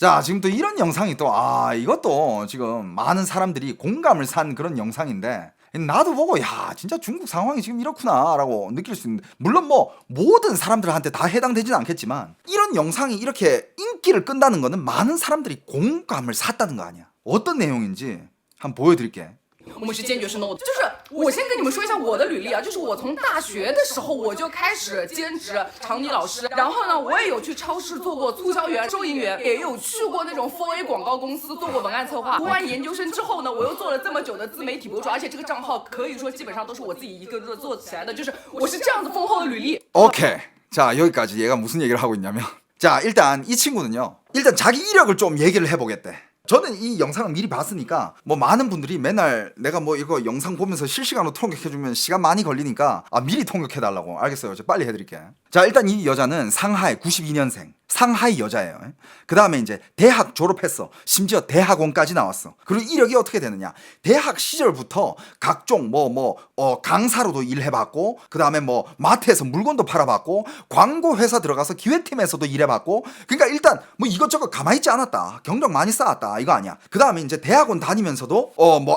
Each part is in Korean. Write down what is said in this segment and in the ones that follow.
자, 지금 또 이런 영상이 또, 이것도 지금 많은 사람들이 공감을 산 그런 영상인데, 나도 보고, 야, 진짜 중국 상황이 지금 이렇구나, 라고 느낄 수 있는데, 물론 뭐, 모든 사람들한테 다 해당되지는 않겠지만, 이런 영상이 이렇게 인기를 끈다는 거는 많은 사람들이 공감을 샀다는 거 아니야. 어떤 내용인지 한번 보여드릴게. 我们是坚决是 no 的，就是我先跟你们说一下我的履历啊，就是我从大学的时候我就开始兼职长笛老师，然后呢，我也有去超市做过促销员、收银员，也有去过那种 4A 广告公司做过文案策划。读完研究生之后呢，我又做了这么久的自媒体博主，而且这个账号可以说基本上都是我自己一个个做起来的，就是我是这样子丰厚的履历。 오케이. 자, 여기까지 얘가 무슨 얘기를 하고 있냐면, 자, 일단 이 친구는요, 일단 자기 이력을 좀 얘기를 해보겠대. 저는 이 영상을 미리 봤으니까 뭐 많은 분들이 맨날 내가 뭐 이거 영상 보면서 실시간으로 통역해주면 시간 많이 걸리니까 미리 통역해달라고. 알겠어요. 저 빨리 해드릴게. 자, 일단 이 여자는 상하이 92년생 상하이 여자예요. 그 다음에 이제 대학 졸업했어. 심지어 대학원까지 나왔어. 그리고 이력이 어떻게 되느냐, 대학 시절부터 각종 강사로도 일해봤고, 그 다음에 뭐 마트에서 물건도 팔아봤고, 광고 회사 들어가서 기획팀에서도 일해봤고, 그러니까 일단 뭐 이것저것 가만히 있지 않았다, 경력 많이 쌓았다, 이거 아니야. 그 다음에 이제 대학원 다니면서도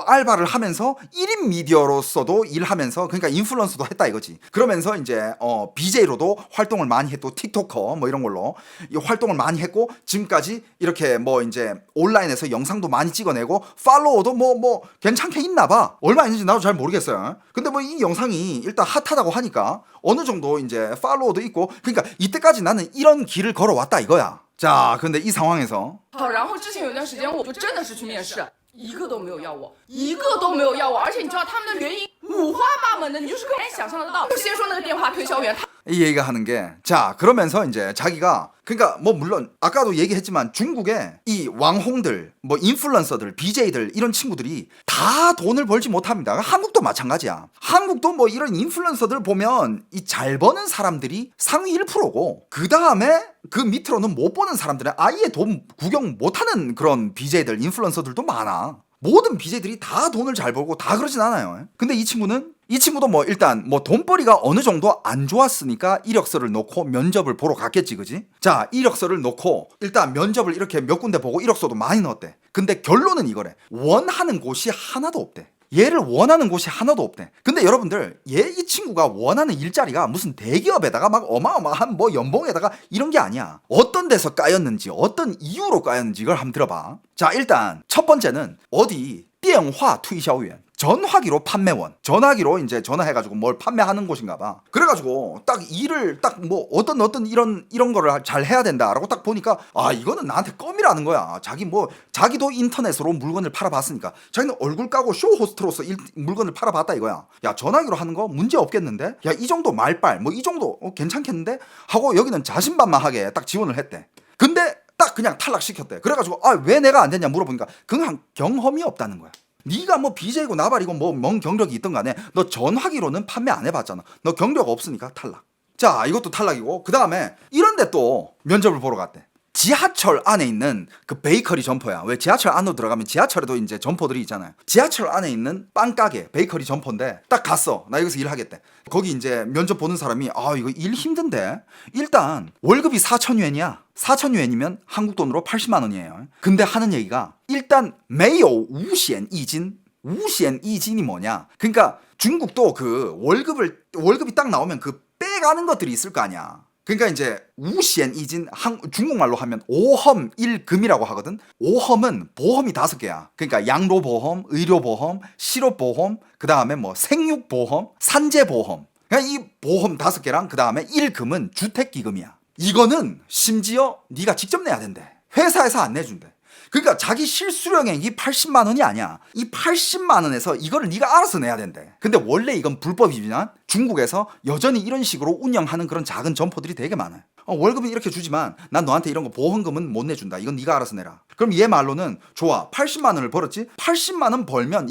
알바를 하면서 1인 미디어로서도 일하면서, 그러니까 인플루언서도 했다 이거지. 그러면서 이제 BJ로도 활동을 많이 했고, 틱토커 뭐 이런 걸로 이 활동을 많이 했고, 지금까지 이렇게 뭐 이제 온라인에서 영상도 많이 찍어내고, 팔로워도 뭐 괜찮게 있나 봐. 얼마 있는지 나도 잘 모르겠어요. 근데 뭐 이 영상이 일단 핫하다고 하니까 어느 정도 이제 팔로워도 있고, 그러니까 이때까지 나는 이런 길을 걸어왔다 이거야. 자, 근데 이 상황에서 好，然后之前有一段时间我就真的是去面试，一个都没有要我，一个都没有要我，而且你知道他们的原因五花八门的，你就是可以想象得到。就先说那个电话推销员，他 이 얘기가 하는 게, 자, 그러면서 이제 자기가, 그러니까 뭐 물론 아까도 얘기했지만 중국의 이 왕홍들, 뭐 인플루언서들, BJ들 이런 친구들이 다 돈을 벌지 못합니다. 한국도 마찬가지야. 한국도 뭐 이런 인플루언서들 보면 이 잘 버는 사람들이 상위 1%고, 그 다음에 그 밑으로는 못 버는 사람들은 아예 돈 구경 못하는 그런 BJ들, 인플루언서들도 많아. 모든 BJ들이 다 돈을 잘 벌고 다 그러진 않아요. 근데 이 친구도 뭐 일단 뭐 돈벌이가 어느 정도 안 좋았으니까 이력서를 놓고 면접을 보러 갔겠지, 그지? 자, 이력서를 놓고 일단 면접을 이렇게 몇 군데 보고 이력서도 많이 넣었대. 근데 결론은 이거래. 원하는 곳이 하나도 없대. 얘를 원하는 곳이 하나도 없대. 근데 여러분들, 이 친구가 원하는 일자리가 무슨 대기업에다가 막 어마어마한 뭐 연봉에다가 이런 게 아니야. 어떤 데서 까였는지, 어떤 이유로 까였는지 이걸 한번 들어봐. 자, 일단 첫 번째는 어디 电话推销员 전화기로 판매원, 전화기로 이제 전화해가지고 뭘 판매하는 곳인가 봐. 그래가지고 딱 일을 딱 뭐 어떤 이런 거를 잘 해야 된다라고 딱 보니까, 이거는 나한테 껌이라는 거야. 자기도 인터넷으로 물건을 팔아봤으니까 자기는 얼굴 까고 쇼 호스트로서 물건을 팔아봤다 이거야. 야, 전화기로 하는 거 문제 없겠는데? 야, 이 정도 말빨 뭐 이 정도 괜찮겠는데? 하고 여기는 자신만만하게 딱 지원을 했대. 근데 딱 그냥 탈락시켰대. 그래가지고 왜 내가 안 됐냐 물어보니까 그냥 경험이 없다는 거야. 네가 뭐 BJ고 나발이고 뭐 뭔 경력이 있던 간에 너 전화기로는 판매 안 해봤잖아. 너 경력 없으니까 탈락. 자, 이것도 탈락이고, 그 다음에 이런데 또 면접을 보러 갔대. 지하철 안에 있는 그 베이커리 점포야. 왜 지하철 안으로 들어가면 지하철에도 이제 점포들이 있잖아요. 지하철 안에 있는 빵가게 베이커리 점포인데 딱 갔어. 나 여기서 일하겠대. 거기 이제 면접 보는 사람이 이거 일 힘든데, 일단 월급이 4,000元이야 4,000元이면 한국 돈으로 80만 원이에요. 근데 하는 얘기가 일단 没有五险一金 우시엔 이진이 뭐냐? 그러니까 중국도 그 월급이 딱 나오면 그 빼가는 것들이 있을 거 아니야. 그러니까 이제 우시엔 이진, 중국말로 하면 5험 1금이라고 하거든. 5험은 보험이 5개야. 그러니까 양로보험, 의료보험, 실업보험, 그 다음에 뭐 생육보험, 산재보험. 그러니까 이 보험 5개랑 그 다음에 1금은 주택기금이야. 이거는 심지어 네가 직접 내야 된대. 회사에서 안 내준대. 그러니까 자기 실수령액이 80만 원이 아니야. 이 80만 원에서 이거를 네가 알아서 내야 된대. 근데 원래 이건 불법이지만 중국에서 여전히 이런 식으로 운영하는 그런 작은 점포들이 되게 많아요. 월급은 이렇게 주지만 난 너한테 이런 거 보험금은 못 내준다. 이건 네가 알아서 내라. 그럼 얘 말로는 좋아, 80만 원을 벌었지? 80만 원 벌면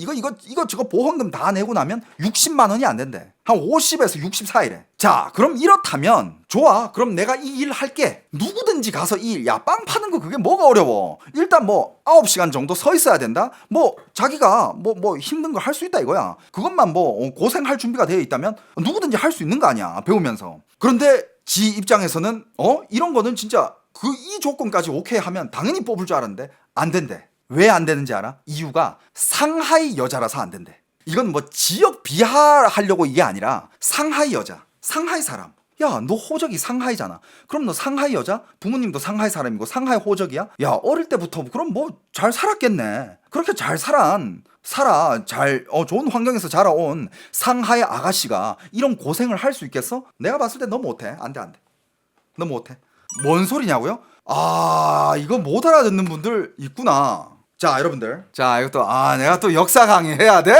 저거 보험금 다 내고 나면 60만 원이 안 된대. 한 50에서 60 사이래. 자, 그럼 이렇다면 좋아, 그럼 내가 이 일 할게. 누구든지 가서 이 일, 야, 빵 파는 거 그게 뭐가 어려워. 일단 뭐 9시간 정도 서 있어야 된다. 뭐 자기가 뭐 힘든 걸 할 수 있다 이거야. 그것만 뭐 고생할 준비가 되어 있다면 누구든지 할 수 있는 거 아니야, 배우면서. 그런데 지 입장에서는 이런 거는 진짜 그 이 조건까지 오케이 하면 당연히 뽑을 줄 알았는데 안 된대. 왜 안 되는지 알아? 이유가 상하이 여자라서 안 된대. 이건 뭐 지역 비하하려고 이게 아니라 상하이 여자, 상하이 사람. 야, 너 호적이 상하이잖아. 그럼 너 상하이 여자? 부모님도 상하이 사람이고 상하이 호적이야? 야, 어릴 때부터 그럼 뭐 잘 살았겠네. 그렇게 잘 살아 잘 좋은 환경에서 자라온 상하이 아가씨가 이런 고생을 할 수 있겠어? 내가 봤을 때 너 못해. 안 돼. 너 못해. 뭔 소리냐고요? 아, 이거 못 알아듣는 분들 있구나. 자, 여러분들. 자, 이것도 내가 또 역사 강의 해야 돼?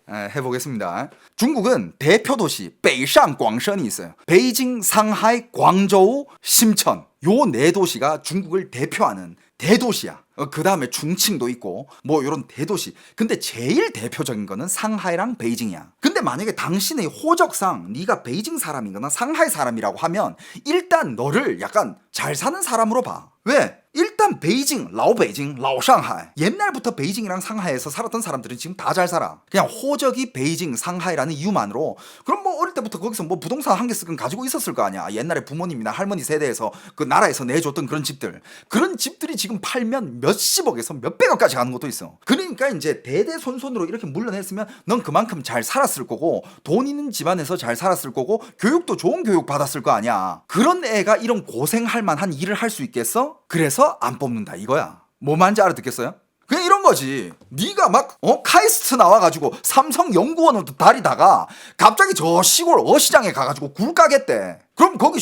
해보겠습니다. 중국은 대표 도시 베이상 광선이 있어요. 베이징, 상하이, 광저우, 심천. 요 네 도시가 중국을 대표하는 대도시야. 그 다음에 중칭도 있고 뭐 요런 대도시. 근데 제일 대표적인 거는 상하이랑 베이징이야. 근데 만약에 당신의 호적상 네가 베이징 사람이거나 상하이 사람이라고 하면 일단 너를 약간 잘 사는 사람으로 봐. 왜? 일단 베이징, 라오 베이징, 라오 상하이. 옛날부터 베이징이랑 상하이에서 살았던 사람들은 지금 다 잘 살아. 그냥 호적이 베이징, 상하이라는 이유만으로. 그럼 뭐 어릴 때부터 거기서 뭐 부동산 한 개씩은 가지고 있었을 거 아니야. 옛날에 부모님이나 할머니 세대에서 그 나라에서 내줬던 그런 집들. 그런 집들이 지금 팔면 몇십억에서 몇백억까지 가는 것도 있어. 그러니까 이제 대대손손으로 이렇게 물려냈으면 넌 그만큼 잘 살았을 거고 돈 있는 집안에서 잘 살았을 거고 교육도 좋은 교육 받았을 거 아니야. 그런 애가 이런 고생할 만한 일을 할 수 있겠어? 그래서 안 뽑는다 이거야. 뭐 말인지 알아듣겠어요? 그냥 이런 거지. 네가 막 카이스트 나와가지고 삼성연구원으로 다니다가 갑자기 저 시골 어시장에 가가지고 굴 까겠대. 그럼 거기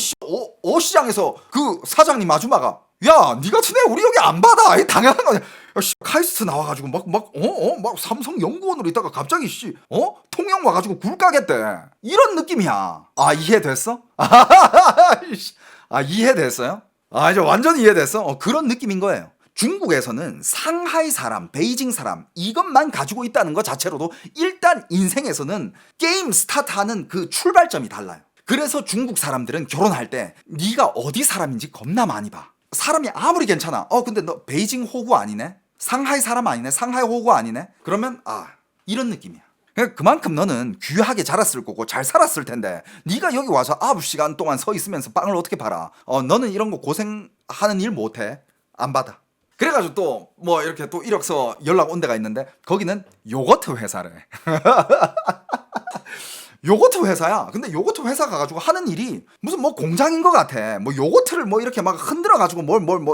어시장에서 그 사장님 아줌마가 야, 니 같은 애 우리 여기 안 받아. 이 당연한 거야. 야, 카이스트 나와가지고 막 삼성연구원으로 있다가 갑자기 통영 와가지고 굴 까겠대. 이런 느낌이야. 아, 이해됐어? 이해됐어요? 이제 완전히 이해됐어? 그런 느낌인 거예요. 중국에서는 상하이 사람, 베이징 사람 이것만 가지고 있다는 것 자체로도 일단 인생에서는 게임 스타트하는 그 출발점이 달라요. 그래서 중국 사람들은 결혼할 때 네가 어디 사람인지 겁나 많이 봐. 사람이 아무리 괜찮아. 근데 너 베이징 호구 아니네? 상하이 사람 아니네? 상하이 호구 아니네? 그러면 이런 느낌이야. 그만큼 너는 귀하게 자랐을 거고 잘 살았을 텐데 네가 여기 와서 9시간 동안 서 있으면서 빵을 어떻게 팔아? 너는 이런 거 고생하는 일 못해? 안 받아. 그래가지고 또 뭐 이렇게 또 이력서 연락 온 데가 있는데 거기는 요거트 회사래. 요거트 회사야. 근데 요거트 회사 가가지고 하는 일이 무슨 뭐 공장인 것 같아. 뭐 요거트를 뭐 이렇게 막 흔들어가지고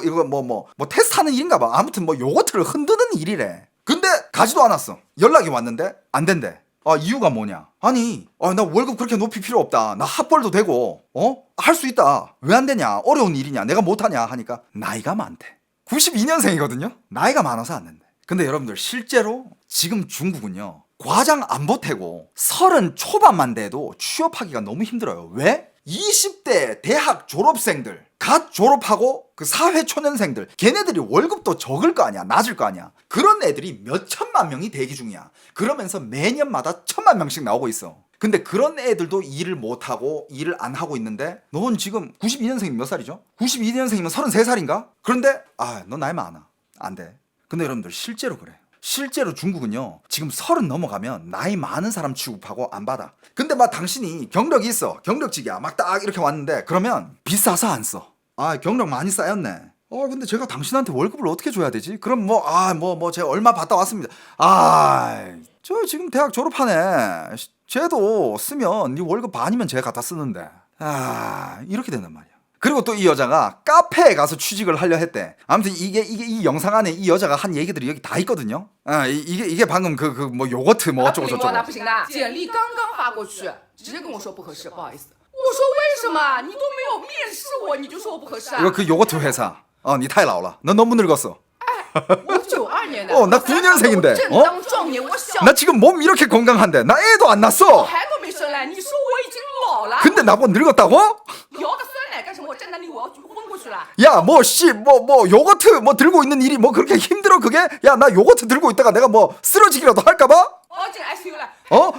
이거 테스트하는 일인가 봐. 아무튼 뭐 요거트를 흔드는 일이래. 근데 가지도 않았어. 연락이 왔는데 안 된대. 이유가 뭐냐? 아니, 나 월급 그렇게 높일 필요 없다. 나 합벌도 되고, 할 수 있다. 왜 안 되냐? 어려운 일이냐? 내가 못하냐? 하니까 나이가 많대. 92년생이거든요? 나이가 많아서 안 된대. 근데 여러분들 실제로 지금 중국은요. 과장 안 보태고 30 초반만 돼도 취업하기가 너무 힘들어요. 왜? 20대 대학 졸업생들 갓 졸업하고 그 사회초년생들 걔네들이 월급도 적을 거 아니야. 낮을 거 아니야. 그런 애들이 몇 천만 명이 대기 중이야. 그러면서 매년마다 1000만 명씩 나오고 있어. 근데 그런 애들도 일을 못하고 일을 안 하고 있는데 넌 지금 92년생이면 몇 살이죠? 92년생이면 33살인가? 그런데 너 나이 많아. 안 돼. 근데 여러분들 실제로 그래. 실제로 중국은요 지금 30 넘어가면 나이 많은 사람 취급하고 안 받아. 근데 막 당신이 경력이 있어. 경력직이야. 막 딱 이렇게 왔는데 그러면 비싸서 안 써. 경력 많이 쌓였네. 근데 제가 당신한테 월급을 어떻게 줘야 되지? 그럼 제가 얼마 받다 왔습니다. 저 지금 대학 졸업하네. 쟤도 쓰면 네 월급 반이면 제가 갖다 쓰는데. 이렇게 된단 말이야. 그리고 또 이 여자가 카페에 가서 취직을 하려 했대. 아무튼 이게 이 영상 안에 이 여자가 한 얘기들이 여기 다 있거든요. 이게 방금 뭐 요거트 뭐 어쩌고 저쩌고. 那不行的，简历刚刚发过去，直接跟我说不合适，不好意思。我说为什么？你都没有面试我，你就说我不合适啊？ 이거 그 요거트 회사. 니太老了. 너 너무 늙었어. 我92年的， 나 9년생인데. 正当壮年，我小 나 지금 몸 이렇게 건강한데 나 애도 안 낳았어. 孩都没生来，你说我已经老了， 근데 나보고 늙었다고? 摇的酸奶干什么？我站那里我要昏过去了。 야, 요거트 들고 있는 일이 그렇게 힘들어 그게? 야, 나 요거트 들고 있다가 내가 쓰러지기라도 할까봐? 进 ICU 了，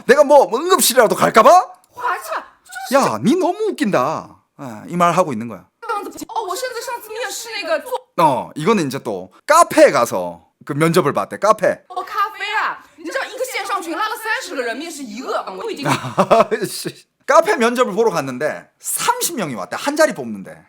내가 응급실이라도 갈까봐? 滑去吧。 야, 니 너무 웃긴다. 이 말 하고 있는 거야. 这样子我甚至上次面试那个做 이거는 이제 또 카페에 가서 그 면접을 봤대. 카페. 咖啡啊，你知道一个线上群拉了30个人，面试1个，我已经 카페 면접을 보러 갔는데 30명이 왔대. 한 자리 뽑는데.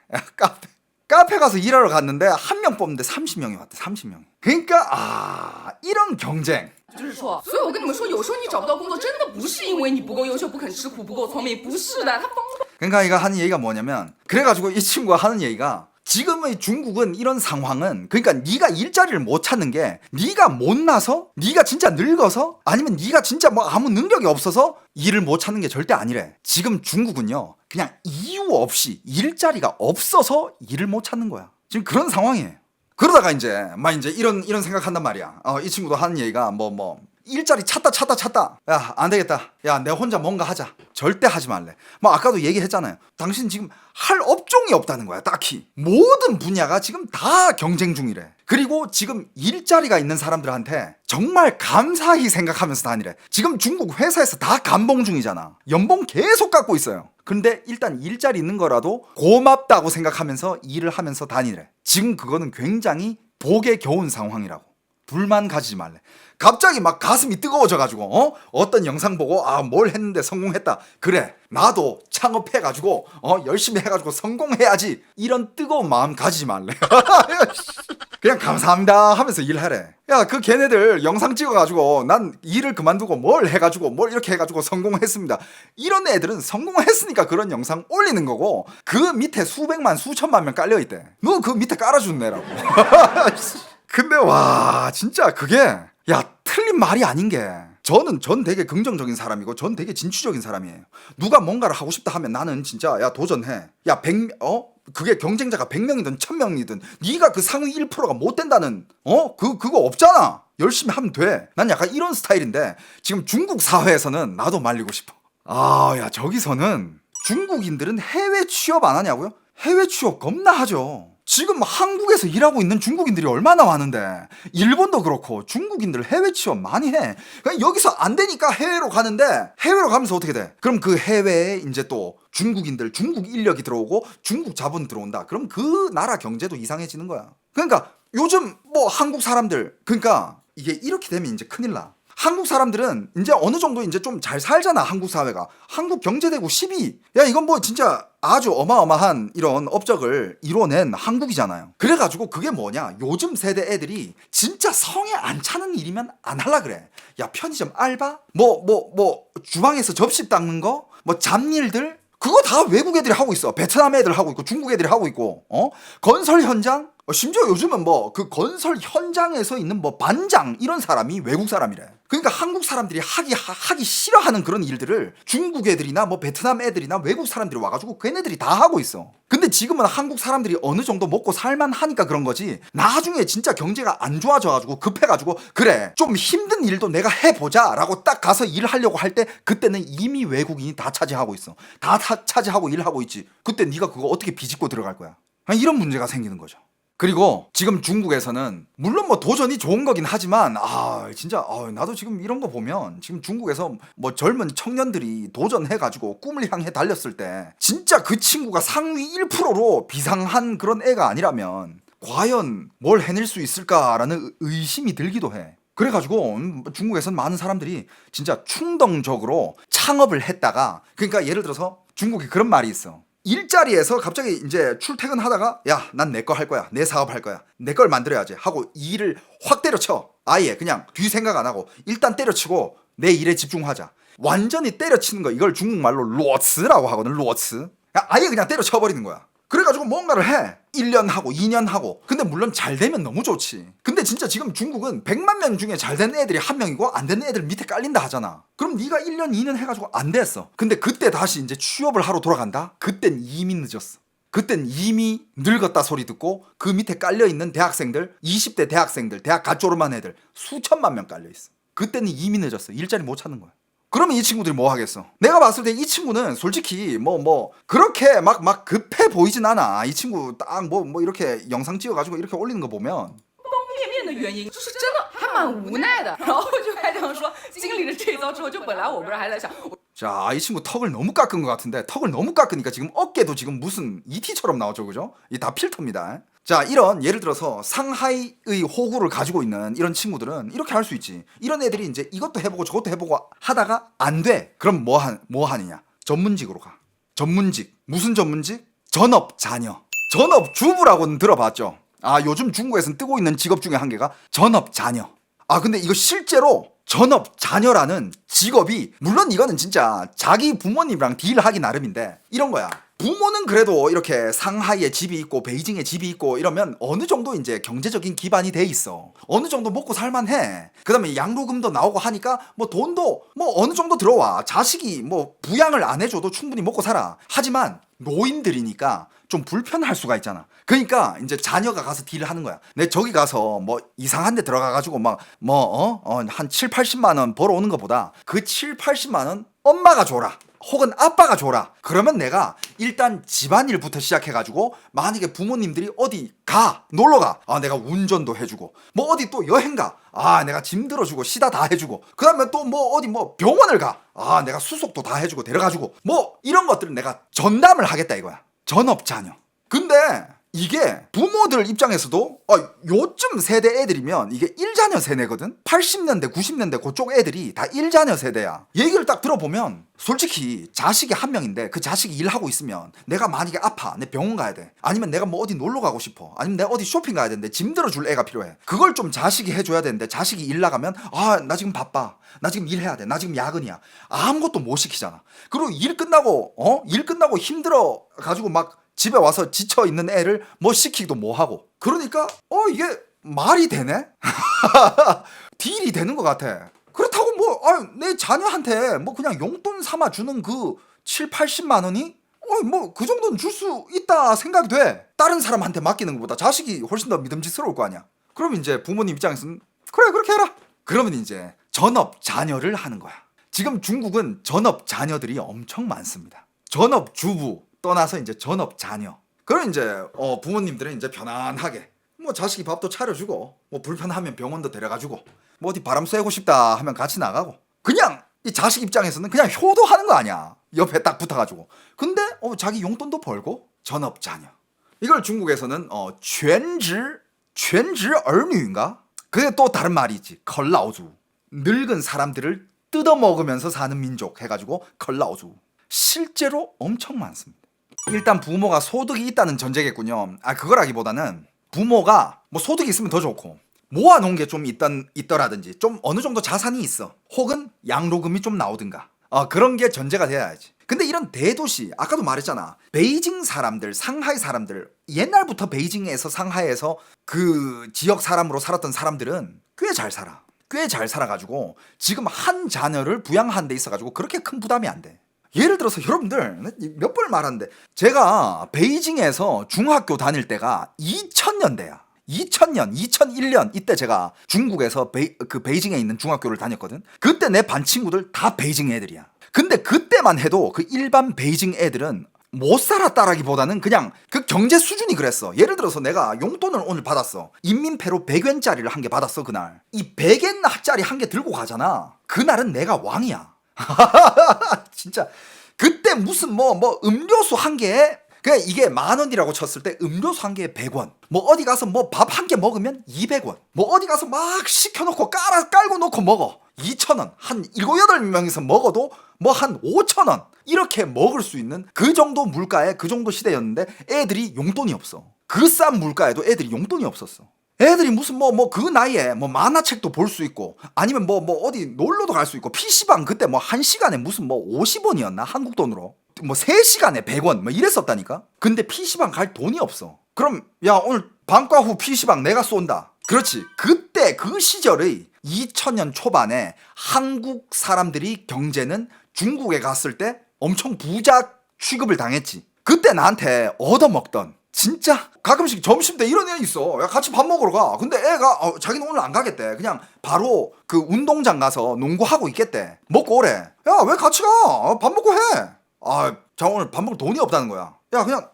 카페 가서 일하러 갔는데 한 명 뽑는데 30명이 왔대. 30명이. 그러니까 이런 경쟁. 就是说，所以我跟你们说，有时候你找不到工作，真的不是因为你不够优秀、不肯吃苦、不够聪明，不是的，他疯了。 그러니까 이거 하는 얘기가 뭐냐면, 그래가지고 이 친구가 하는 얘기가, 지금의 중국은 이런 상황은, 그러니까 네가 일자리를 못 찾는 게 네가 못나서, 네가 진짜 늙어서, 아니면 네가 진짜 뭐 아무 능력이 없어서 일을 못 찾는 게 절대 아니래. 지금 중국은요, 그냥 이유 없이 일자리가 없어서 일을 못 찾는 거야. 지금 그런 상황이에요. 그러다가 이제 막 이제 이런 생각한단 말이야. 이 친구도 하는 얘기가 일자리 찾다. 야, 안 되겠다. 야, 내가 혼자 뭔가 하자. 절대 하지 말래. 뭐 아까도 얘기했잖아요. 당신 지금 할 업종이 없다는 거야, 딱히. 모든 분야가 지금 다 경쟁 중이래. 그리고 지금 일자리가 있는 사람들한테 정말 감사히 생각하면서 다니래. 지금 중국 회사에서 다 감봉 중이잖아. 연봉 계속 깎고 있어요. 근데 일단 일자리 있는 거라도 고맙다고 생각하면서 일을 하면서 다니래. 지금 그거는 굉장히 복에 겨운 상황이라고. 불만 가지지 말래. 갑자기 막 가슴이 뜨거워져가지고 어떤 영상 보고 뭘 했는데 성공했다. 그래, 나도 창업해가지고 열심히 해가지고 성공해야지. 이런 뜨거운 마음 가지지 말래. 그냥 감사합니다 하면서 일하래. 야, 그 걔네들 영상 찍어가지고 난 일을 그만두고 뭘 해가지고 뭘 이렇게 해가지고 성공했습니다. 이런 애들은 성공했으니까 그런 영상 올리는 거고, 그 밑에 수백만 수천만 명 깔려있대. 너 그 밑에 깔아준 애라고. 근데 와, 진짜 그게, 야, 틀린 말이 아닌 게, 전 되게 긍정적인 사람이고 전 되게 진취적인 사람이에요. 누가 뭔가를 하고 싶다 하면 나는 진짜 야, 도전해. 야, 그게 경쟁자가 100명이든 1000명이든 네가 그 상위 1%가 못 된다는 그거 없잖아. 열심히 하면 돼. 난 약간 이런 스타일인데, 지금 중국 사회에서는 나도 말리고 싶어. 야, 저기서는 중국인들은 해외 취업 안 하냐고요? 해외 취업 겁나 하죠. 지금 한국에서 일하고 있는 중국인들이 얼마나 많은데, 일본도 그렇고 중국인들 해외 취업 많이 해. 그냥 여기서 안 되니까 해외로 가는데, 해외로 가면서 어떻게 돼? 그럼 그 해외에 이제 또 중국인들, 중국 인력이 들어오고 중국 자본 들어온다. 그럼 그 나라 경제도 이상해지는 거야. 그러니까 요즘 한국 사람들, 그러니까 이게 이렇게 되면 이제 큰일 나. 한국 사람들은 이제 어느 정도 이제 좀 잘 살잖아, 한국 사회가. 한국 경제대국 10위. 야, 이건 진짜 아주 어마어마한 이런 업적을 이뤄낸 한국이잖아요. 그래가지고 그게 뭐냐, 요즘 세대 애들이 진짜 성에 안 차는 일이면 안 할라 그래. 야, 편의점 알바? 주방에서 접시 닦는 거? 잡일들? 그거 다 외국 애들이 하고 있어. 베트남 애들 하고 있고 중국 애들이 하고 있고, 건설 현장? 심지어 요즘은 그 건설 현장에서 있는 반장 이런 사람이 외국 사람이래. 그러니까 한국 사람들이 하기 싫어하는 그런 일들을 중국 애들이나 베트남 애들이나 외국 사람들이 와가지고 걔네들이 다 하고 있어. 근데 지금은 한국 사람들이 어느 정도 먹고 살만 하니까 그런 거지, 나중에 진짜 경제가 안 좋아져가지고 급해가지고 그래, 좀 힘든 일도 내가 해보자 라고 딱 가서 일하려고 할 때, 그때는 이미 외국인이 다 차지하고 있어. 다 차지하고 일하고 있지. 그때 네가 그거 어떻게 비집고 들어갈 거야? 이런 문제가 생기는 거죠. 그리고 지금 중국에서는 물론 도전이 좋은 거긴 하지만 진짜 나도 지금 이런 거 보면, 지금 중국에서 젊은 청년들이 도전해가지고 꿈을 향해 달렸을 때 진짜 그 친구가 상위 1%로 비상한 그런 애가 아니라면 과연 뭘 해낼 수 있을까라는 의심이 들기도 해. 그래가지고 중국에서는 많은 사람들이 진짜 충동적으로 창업을 했다가, 그러니까 예를 들어서 중국에 그런 말이 있어. 일자리에서 갑자기 이제 출퇴근하다가 야, 난 내 거 할 거야, 내 사업 할 거야, 내 걸 만들어야지 하고 일을 확 때려쳐. 아예 그냥 뒤 생각 안 하고 일단 때려치고 내 일에 집중하자. 완전히 때려치는 거, 이걸 중국말로 루어츠라고 하거든. 루어츠. 아예 그냥 때려쳐버리는 거야. 그래가지고 뭔가를 해. 1년 하고 2년 하고. 근데 물론 잘 되면 너무 좋지. 근데 진짜 지금 중국은 100만 명 중에 잘 되는 애들이 한 명이고 안 되는 애들 밑에 깔린다 하잖아. 그럼 네가 1년 2년 해가지고 안 됐어. 근데 그때 다시 이제 취업을 하러 돌아간다? 그땐 이미 늦었어. 그땐 이미 늙었다 소리 듣고 그 밑에 깔려있는 대학생들, 20대 대학생들, 대학 갓 졸업한 애들 수천만 명 깔려있어. 그때는 이미 늦었어. 일자리 못 찾는 거야. 그러면 이 친구들이 뭐 하겠어? 내가 봤을 때 이 친구는 솔직히 그렇게 막 급해 보이진 않아. 이 친구 딱 이렇게 영상 찍어가지고 이렇게 올리는 거 보면 面面的原因就是真的还蛮无奈的，然后就还想说，经历了这一遭之后，就本来我不是还在想， 자, 이 친구 턱을 너무 깎은 것 같은데, 턱을 너무 깎으니까 지금 어깨도 지금 무슨 ET처럼 나오죠, 그죠? 이 다 필터입니다. 자, 이런 예를 들어서 상하이의 호구를 가지고 있는 이런 친구들은 이렇게 할 수 있지. 이런 애들이 이제 이것도 해보고 저것도 해보고 하다가 안 돼. 그럼 뭐 하느냐? 전문직으로 가. 전문직. 무슨 전문직? 전업 자녀. 전업주부라고는 들어봤죠. 요즘 중국에서는 뜨고 있는 직업 중에 한 개가 전업자녀. 근데 이거 실제로 전업자녀라는 직업이, 물론 이거는 진짜 자기 부모님이랑 딜하기 나름인데, 이런 거야. 부모는 그래도 이렇게 상하이에 집이 있고 베이징에 집이 있고 이러면 어느 정도 이제 경제적인 기반이 돼 있어. 어느 정도 먹고 살만해. 그 다음에 양로금도 나오고 하니까 뭐 돈도 뭐 어느 정도 들어와. 자식이 뭐 부양을 안 해줘도 충분히 먹고 살아. 하지만 노인들이니까 좀 불편할 수가 있잖아. 그러니까 이제 자녀가 가서 딜을 하는 거야. 내 저기 가서 뭐 이상한 데 들어가가지고 막 한 7, 80만 원 벌어오는 것보다 그 7, 80만 원 엄마가 줘라. 혹은 아빠가 줘라. 그러면 내가 일단 집안일부터 시작해가지고 만약에 부모님들이 어디 가 놀러가, 내가 운전도 해주고 뭐 어디 또 여행 가, 내가 짐 들어주고 시다 다 해주고, 그 다음에 또 뭐 어디 뭐 병원을 가, 내가 수속도 다 해주고 데려가주고 뭐 이런 것들을 내가 전담을 하겠다 이거야. 전업자녀. 근데 이게 부모들 입장에서도 요즘 세대 애들이면 이게 1자녀 세대거든. 80년대 90년대 그쪽 애들이 다 1자녀 세대야. 얘기를 딱 들어보면 솔직히 자식이 한 명인데 그 자식이 일하고 있으면 내가 만약에 아파, 내 병원 가야 돼, 아니면 내가 뭐 어디 놀러 가고 싶어, 아니면 내가 어디 쇼핑 가야 되는데 짐 들어줄 애가 필요해. 그걸 좀 자식이 해줘야 되는데 자식이 일 나가면 나 지금 바빠, 나 지금 일해야 돼, 나 지금 야근이야, 아무것도 못 시키잖아. 그리고 일 끝나고 힘들어 가지고 막 집에 와서 지쳐 있는 애를 뭐 시키기도 뭐 하고. 그러니까 이게 말이 되네? 딜이 되는 것 같아. 그렇다고 뭐 내 자녀한테 뭐 그냥 용돈 삼아 주는 그 7, 80만 원이 뭐 그 정도는 줄 수 있다 생각이 돼. 다른 사람한테 맡기는 것보다 자식이 훨씬 더 믿음직스러울 거 아니야. 그럼 이제 부모님 입장에서는 그래 그렇게 해라. 그러면 이제 전업 자녀를 하는 거야. 지금 중국은 전업 자녀들이 엄청 많습니다. 전업 주부 떠나서 이제 전업 자녀. 그럼 이제 부모님들은 이제 편안하게 뭐 자식이 밥도 차려주고 뭐 불편하면 병원도 데려가주고 뭐 어디 바람 쐬고 싶다 하면 같이 나가고, 그냥 이 자식 입장에서는 그냥 효도하는 거 아니야. 옆에 딱 붙어가지고. 근데 자기 용돈도 벌고. 전업 자녀. 이걸 중국에서는全职 儿女인가? 그게 또 다른 말이 있지. 컬라오주. 늙은 사람들을 뜯어먹으면서 사는 민족 해가지고 컬라오주. 실제로 엄청 많습니다. 일단 부모가 소득이 있다는 전제겠군요. 그거라기보다는 부모가 뭐 소득이 있으면 더 좋고 모아놓은 게 좀 있더라든지 좀 어느 정도 자산이 있어. 혹은 양로금이 좀 나오든가. 그런 게 전제가 돼야지. 근데 이런 대도시, 아까도 말했잖아. 베이징 사람들, 상하이 사람들, 옛날부터 베이징에서 상하이에서 그 지역 사람으로 살았던 사람들은 꽤 잘 살아. 꽤 잘 살아가지고 지금 한 자녀를 부양하는 데 있어가지고 그렇게 큰 부담이 안 돼. 예를 들어서 여러분들 몇 번 말하는데, 제가 베이징에서 중학교 다닐 때가 2000년대야. 2000년, 2001년 이때 제가 중국에서 베이징에 있는 중학교를 다녔거든. 그때 내 반 친구들 다 베이징 애들이야. 근데 그때만 해도 그 일반 베이징 애들은 못 살았다라기보다는 그냥 그 경제 수준이 그랬어. 예를 들어서 내가 용돈을 오늘 받았어. 인민폐로 100元짜리를 한 개 받았어. 그날 이 100元짜리 한 개 들고 가잖아. 그날은 내가 왕이야. 진짜. 그때 무슨 뭐 음료수 한 개에 그냥 이게 10,000원이라고 쳤을 때 음료수 한 개에 100원. 뭐 어디 가서 뭐 밥 한 개 먹으면 200원. 뭐 어디 가서 막 시켜놓고 깔고 놓고 먹어 2,000원. 한 7, 8명이서 먹어도 뭐 한 5,000원. 이렇게 먹을 수 있는 그 정도 물가에 그 정도 시대였는데 애들이 용돈이 없어. 그 싼 물가에도 애들이 용돈이 없었어. 애들이 무슨 그 나이에 뭐 만화책도 볼 수 있고 아니면 뭐 어디 놀러도 갈 수 있고, PC방 그때 뭐 1시간에 무슨 50원이었나 한국 돈으로, 뭐 3시간에 100원 뭐 이랬었다니까. 근데 PC방 갈 돈이 없어. 그럼 야 오늘 방과 후 PC방 내가 쏜다. 그렇지. 그때 그 시절의 2000년 초반에 한국 사람들이 경제는 중국에 갔을 때 엄청 부자 취급을 당했지. 그때 나한테 얻어먹던, 진짜 가끔씩 점심 때 이런 애 있어. 야 같이 밥 먹으러 가. 근데 애가 자기는 오늘 안 가겠대. 그냥 바로 그 운동장 가서 농구하고 있겠대. 먹고 오래. 야 왜 같이 가? 밥 먹고 해. 자 오늘 밥 먹을 돈이 없다는 거야. 야 그냥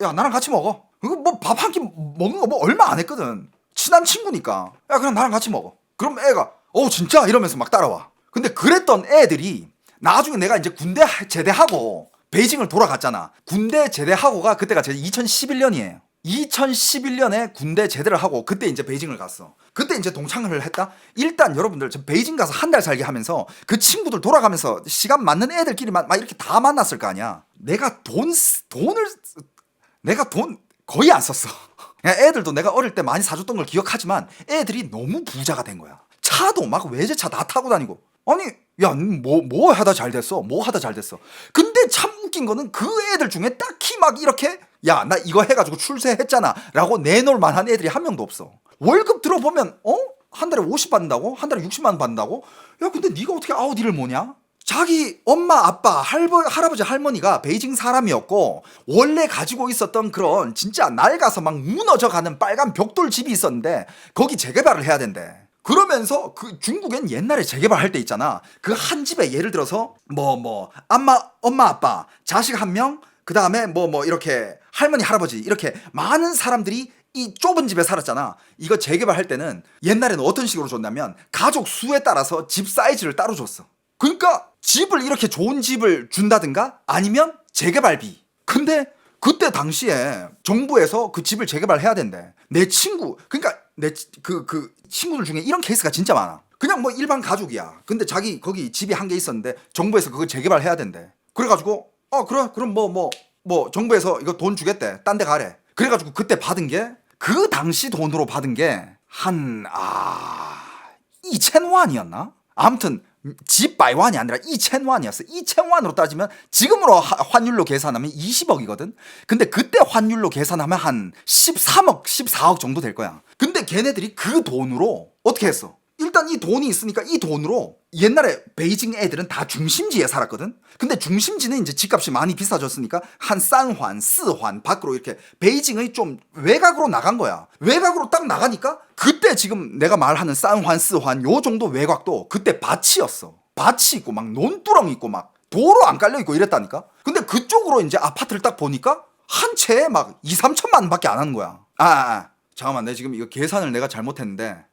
야 나랑 같이 먹어. 이거 뭐 밥 한 끼 먹는 거 뭐 얼마 안 했거든. 친한 친구니까. 야 그냥 나랑 같이 먹어. 그럼 애가 진짜 이러면서 막 따라와. 근데 그랬던 애들이 나중에 내가 이제 군대 제대하고 베이징을 돌아갔잖아. 군대 제대하고가 그때가 제 2011년이에요. 2011년에 군대 제대를 하고 그때 이제 베이징을 갔어. 그때 이제 동창회를 했다. 일단 여러분들 저 베이징 가서 한 달 살기 하면서 그 친구들 돌아가면서 시간 맞는 애들끼리 막 이렇게 다 만났을 거 아니야. 내가 돈 거의 안 썼어. 애들도 내가 어릴 때 많이 사줬던 걸 기억하지만 애들이 너무 부자가 된 거야. 차도 막 외제차 다 타고 다니고. 아니 야 뭐 하다 잘 됐어, 뭐 하다 잘 됐어. 근데 참 웃긴 거는 그 애들 중에 딱히 막 이렇게 야 나 이거 해가지고 출세했잖아 라고 내놓을 만한 애들이 한 명도 없어. 월급 들어보면 한 달에 50 받는다고? 한 달에 60만 원 받는다고? 야 근데 네가 어떻게 아우디를 모냐? 자기 엄마 아빠 할아버지 할머니가 베이징 사람이었고 원래 가지고 있었던 그런 진짜 낡아서 막 무너져가는 빨간 벽돌 집이 있었는데 거기 재개발을 해야 된대. 그러면서 그 중국엔 옛날에 재개발할 때 있잖아. 그 한 집에 예를 들어서 엄마 아빠 자식 한 명, 그 다음에 이렇게 할머니 할아버지 이렇게 많은 사람들이 이 좁은 집에 살았잖아. 이거 재개발할 때는 옛날에는 어떤 식으로 줬냐면 가족 수에 따라서 집 사이즈를 따로 줬어. 그러니까 집을 이렇게 좋은 집을 준다든가 아니면 재개발비. 근데 그때 당시에 정부에서 그 집을 재개발해야 된대. 내 친구 그러니까 내 그 친구들 중에 이런 케이스가 진짜 많아. 그냥 뭐 일반 가족이야. 근데 자기 거기 집이 한 개 있었는데 정부에서 그걸 재개발해야 된대. 그래가지고 그래 그럼 정부에서 이거 돈 주겠대. 딴 데 가래. 그래가지고 그때 받은 게 그 당시 돈으로 받은 게 한 2,000원이었나? 아무튼 집 바이완이 아니라 2,000원이었어. 2,000원으로 따지면 지금으로 환율로 계산하면 20억이거든. 근데 그때 환율로 계산하면 한 13억, 14억 정도 될 거야. 근데 걔네들이 그 돈으로 어떻게 했어? 일단 이 돈이 있으니까 이 돈으로 옛날에 베이징 애들은 다 중심지에 살았거든. 근데 중심지는 이제 집값이 많이 비싸졌으니까 한 싼환, 스환 밖으로 이렇게 베이징의 좀 외곽으로 나간 거야. 외곽으로 딱 나가니까 그때 지금 내가 말하는 싼환, 스환 요 정도 외곽도 그때 밭이었어. 밭이 있고 막 논두렁 있고 막 도로 안 깔려 있고 이랬다니까. 근데 그쪽으로 이제 아파트를 딱 보니까 한 채에 막 2, 3천만 원밖에 안 하는 거야. 잠깐만 내가 지금 이거 계산을 내가 잘못했는데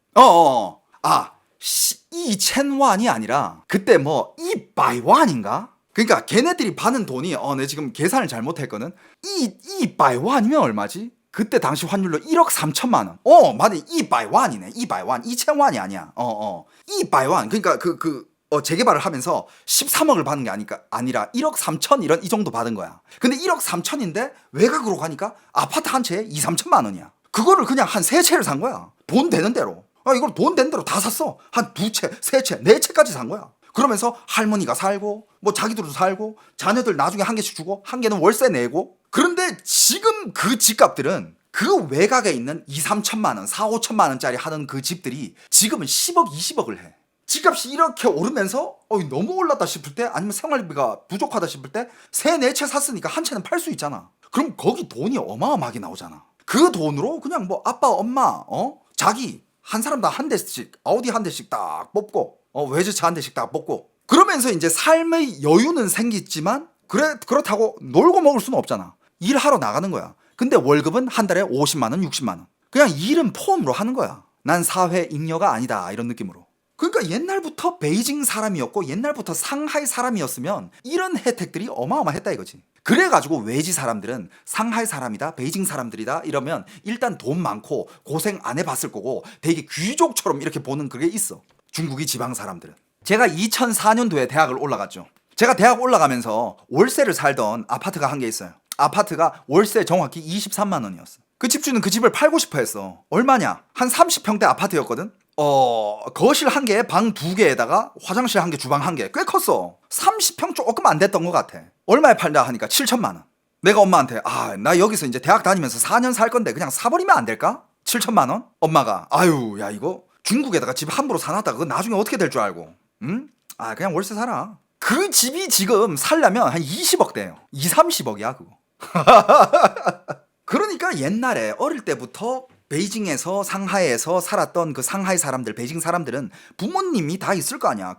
2,000원이 아니라 그때 이바이완인가? 그러니까 걔네들이 받는 돈이 내가 지금 계산을 잘못했거든. 이바이완이면 얼마지? 그때 당시 환율로 1억 3천만 원. 맞네. 이바이완이네. 이바이완. 2,000원이 아니야. 이바이완. 그러니까 재개발을 하면서 13억을 받는 게 아니라 1억 3천 이 정도 받은 거야. 근데 1억 3천인데 외곽으로 가니까 아파트 한 채에 2, 3천만 원이야. 그거를 그냥 한 3채를 산 거야. 돈 되는 대로. 이걸 돈 된 대로 다 샀어. 한 2채, 3채, 4채까지 산 거야. 그러면서 할머니가 살고 자기들도 살고 자녀들 나중에 한 개씩 주고 한 개는 월세 내고. 그런데 지금 그 집값들은 그 외곽에 있는 2, 3천만 원, 4, 5천만 원짜리 하는 그 집들이 지금은 10억, 20억을 해. 집값이 이렇게 오르면서 너무 올랐다 싶을 때 아니면 생활비가 부족하다 싶을 때 3, 4채 샀으니까 한 채는 팔 수 있잖아. 그럼 거기 돈이 어마어마하게 나오잖아. 그 돈으로 그냥 아빠, 엄마, 자기 한 사람당 한 대씩 아우디 한 대씩 딱 뽑고 외제차 한 대씩 딱 뽑고 그러면서 이제 삶의 여유는 생기지만 그렇다고 놀고 먹을 수는 없잖아. 일하러 나가는 거야. 근데 월급은 한 달에 50만 원, 60만 원. 그냥 일은 폼으로 하는 거야. 난 사회 잉여가 아니다 이런 느낌으로. 그러니까 옛날부터 베이징 사람이었고 옛날부터 상하이 사람이었으면 이런 혜택들이 어마어마했다 이거지. 그래가지고 외지 사람들은 상하이 사람이다 베이징 사람들이다 이러면 일단 돈 많고 고생 안 해봤을 거고 되게 귀족처럼 이렇게 보는 그게 있어. 중국이 지방 사람들은. 제가 2004년도에 대학을 올라갔죠. 제가 대학 올라가면서 월세를 살던 아파트가 한 개 있어요. 아파트가 월세 정확히 23만 원이었어. 그 집주는 그 집을 팔고 싶어 했어. 얼마냐? 한 30평대 아파트였거든. 거실 한 개에 방 2개에다가 화장실 한 개, 주방 한 개. 꽤 컸어. 30평 조금 안 됐던 것 같아. 얼마에 팔자 하니까 7천만 원. 내가 엄마한테 나 여기서 이제 대학 다니면서 4년 살 건데 그냥 사버리면 안 될까? 7천만 원? 엄마가 야 이거 중국에다가 집 함부로 사놨다가 그거 나중에 어떻게 될 줄 알고. 응? 그냥 월세 살아. 그 집이 지금 살려면 한 20억 돼요. 2, 30억이야 그거. 그러니까 옛날에 어릴 때부터 베이징에서 상하이에서 살았던 그 상하이 사람들, 베이징 사람들은 부모님이 다 있을 거 아니야.